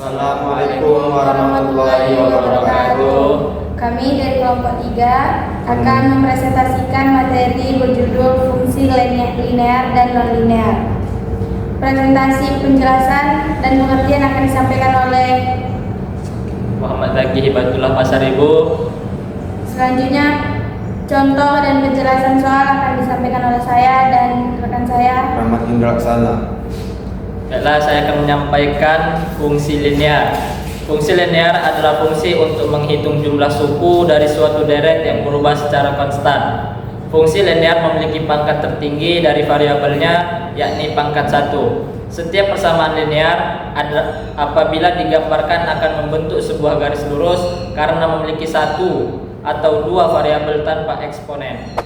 Assalamualaikum warahmatullahi wabarakatuh. Kami dari kelompok 3 akan mempresentasikan materi berjudul fungsi linear dan non-linear. Presentasi, penjelasan, dan pengertian akan disampaikan oleh Muhammad Zaki Hibatullah Pasaribu. Selanjutnya, contoh dan penjelasan soal akan disampaikan oleh saya dan rekan saya Rahmat Indra Laksana. Baiklah, saya akan menyampaikan fungsi linear. Fungsi linear adalah fungsi untuk menghitung jumlah suku dari suatu deret yang berubah secara konstan. Fungsi linear memiliki pangkat tertinggi dari variabelnya, yakni pangkat 1. Setiap persamaan linear apabila digambarkan akan membentuk sebuah garis lurus karena memiliki 1 atau 2 variabel tanpa eksponen.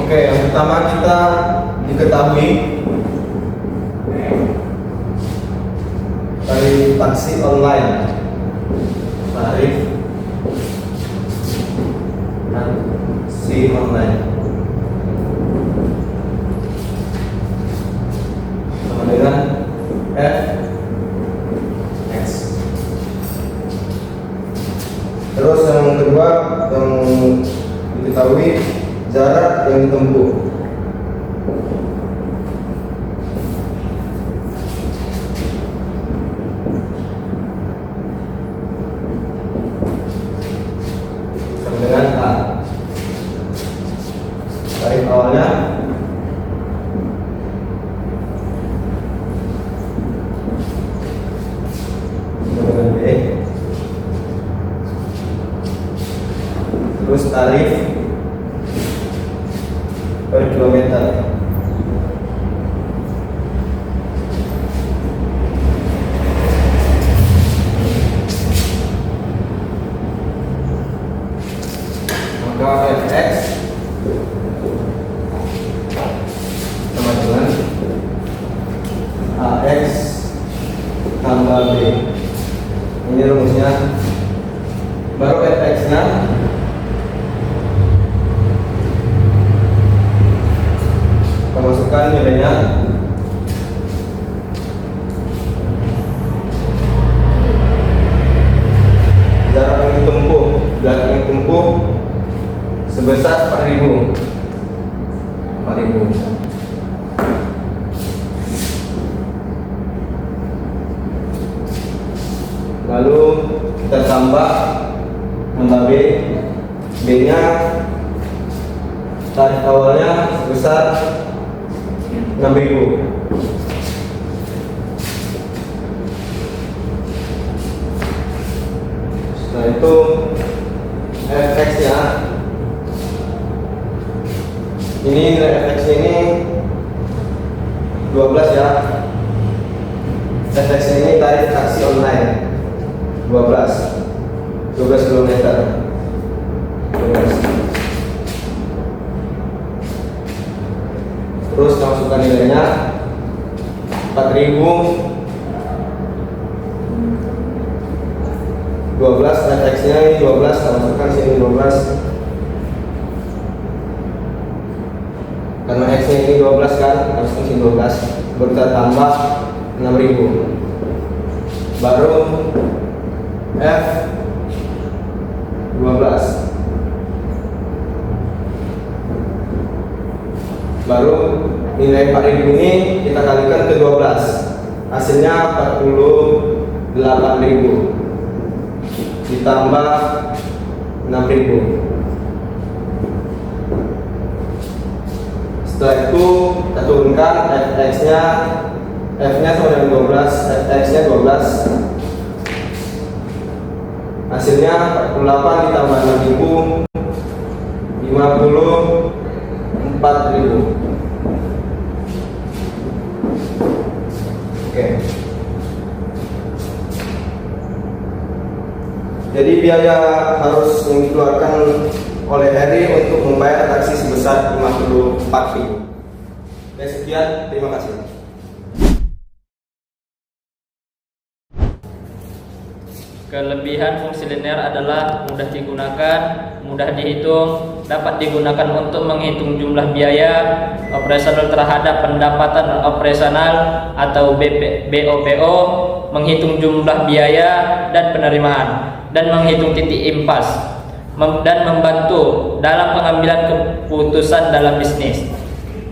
Oke, yang pertama kita diketahui dari taksi online, tarif taksi online sama dengan Fx. Terus yang kedua yang diketahui jarak yang ditempuh. Sama dengan A. Tarif awalnya sama dengan B. Terus tarif per kilometer. Maka Fx sama dengan Ax tambah B. Ini rumusnya. Baru Fx nya masukkan nilainya jarak yang ditempuh sebesar 4.000. Lalu kita tambah B. B nya tarif awalnya sebesar 6.000. Setelah itu Fx nya ini nilai Fx ini 12 ya. Fx ini tarif taksi online 12 km. 12. Terus masukkan nilainya 12 fx-nya ini 12, kita masukkan sini 12. Karena x-nya ini 12 kan, kita masukkan sini 12. Baru kita tambah 6.000. Baru f 12. Baru nilai 4.000 ini kita kalikan ke 12, hasilnya 48.000 ditambah 6.000. Setelah itu kita turunkan fx-nya, f-nya sama dengan 12, fx-nya 12, hasilnya 48 ditambah 6.000, 54.000. Oke. Jadi biaya harus yang dikeluarkan oleh Heri untuk membayar taksi sebesar 54.000. Sekian, terima kasih. Kelebihan fungsi linear adalah mudah digunakan, mudah dihitung, dapat digunakan untuk menghitung jumlah biaya operasional terhadap pendapatan operasional atau BOPO, menghitung jumlah biaya dan penerimaan, dan menghitung titik impas, dan membantu dalam pengambilan keputusan dalam bisnis.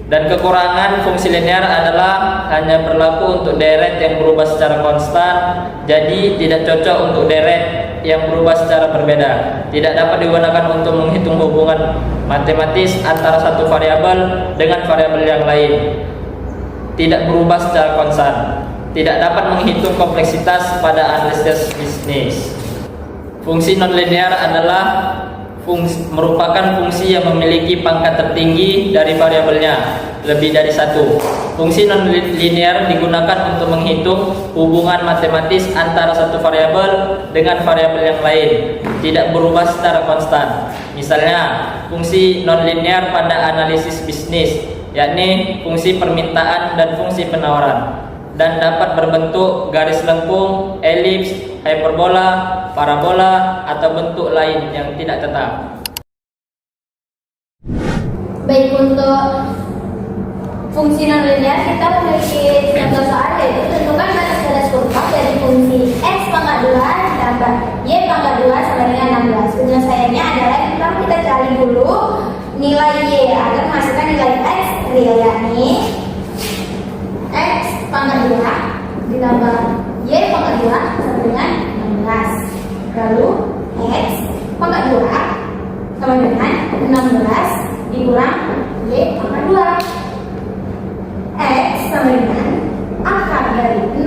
Dan kekurangan fungsi linear adalah hanya berlaku untuk deret yang berubah secara konstan, jadi tidak cocok untuk deret yang berubah secara berbeda. Tidak dapat digunakan untuk menghitung hubungan matematis antara satu variabel dengan variabel yang lain. Tidak berubah secara konstan. Tidak dapat menghitung kompleksitas pada analisis bisnis. Fungsi nonlinear adalah merupakan fungsi yang memiliki pangkat tertinggi dari variabelnya, lebih dari satu. Fungsi nonlinear digunakan untuk menghitung hubungan matematis antara satu variabel dengan variabel yang lain, tidak berubah secara konstan. Misalnya, fungsi nonlinear pada analisis bisnis, yakni fungsi permintaan dan fungsi penawaran, dan dapat berbentuk garis lengkung, elips, hiperbola, parabola, atau bentuk lain yang tidak tetap. Baik, untuk fungsi nonlinear kita memiliki contoh soal, yaitu tentukan garis kurva dari fungsi x pangkat 2 ditambah y pangkat 2 sama dengan 16. Penyelesaiannya adalah kita cari dulu nilai y agar menghasilkan nilai x real, yakni x pangkat 2 ditambah y pangkat 2 sama dengan 16. Lalu x pangkat 2 sama dengan 16 dikurang y pangkat 2. X sama dengan akar dari 16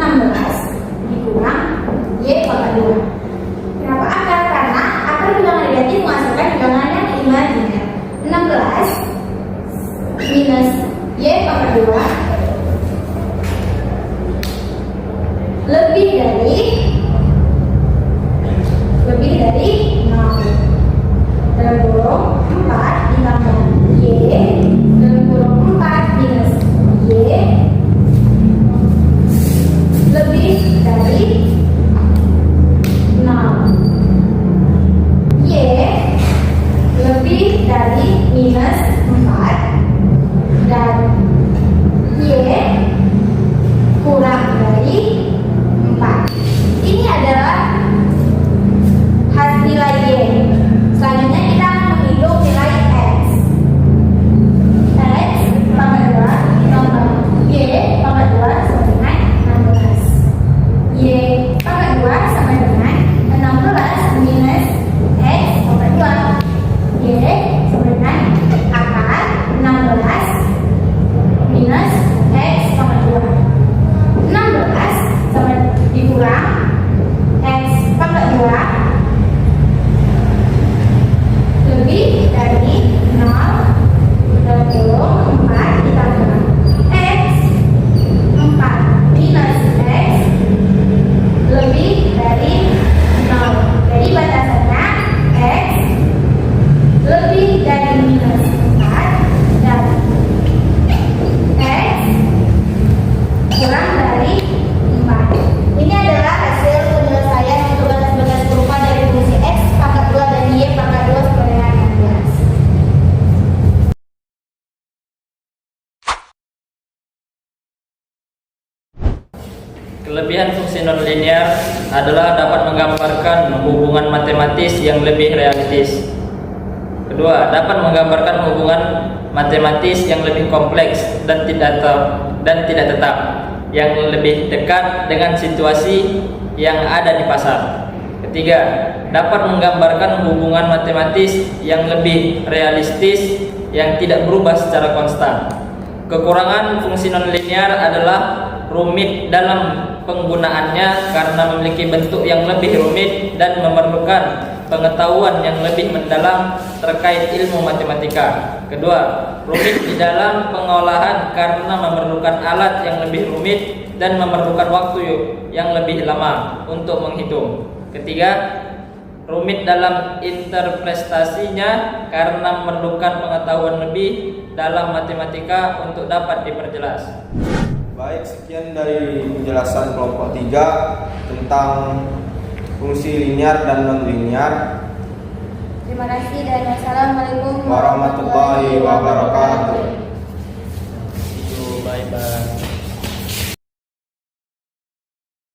dikurang y pangkat 2. Kenapa akar? Karena akar bilangan negatif menghasilkan bilangan yang imajiner. 16 minus y pangkat 2 lebih dari Kelebihan fungsi nonlinear adalah dapat menggambarkan hubungan matematis yang lebih realistis. Kedua, dapat menggambarkan hubungan matematis yang lebih kompleks dan tidak tetap, yang lebih dekat dengan situasi yang ada di pasar. Ketiga, dapat menggambarkan hubungan matematis yang lebih realistis yang tidak berubah secara konstan. Kekurangan fungsi nonlinear adalah rumit dalam penggunaannya karena memiliki bentuk yang lebih rumit dan memerlukan pengetahuan yang lebih mendalam terkait ilmu matematika. Kedua, rumit di dalam pengolahan karena memerlukan alat yang lebih rumit dan memerlukan waktu yang lebih lama untuk menghitung. Ketiga, rumit dalam interpretasinya karena memerlukan pengetahuan lebih dalam matematika untuk dapat diperjelas. Baik, sekian dari penjelasan kelompok 3 tentang fungsi linear dan non-linear. Terima kasih dan wassalamualaikum Warahmatullahi wabarakatuh. Bye bye.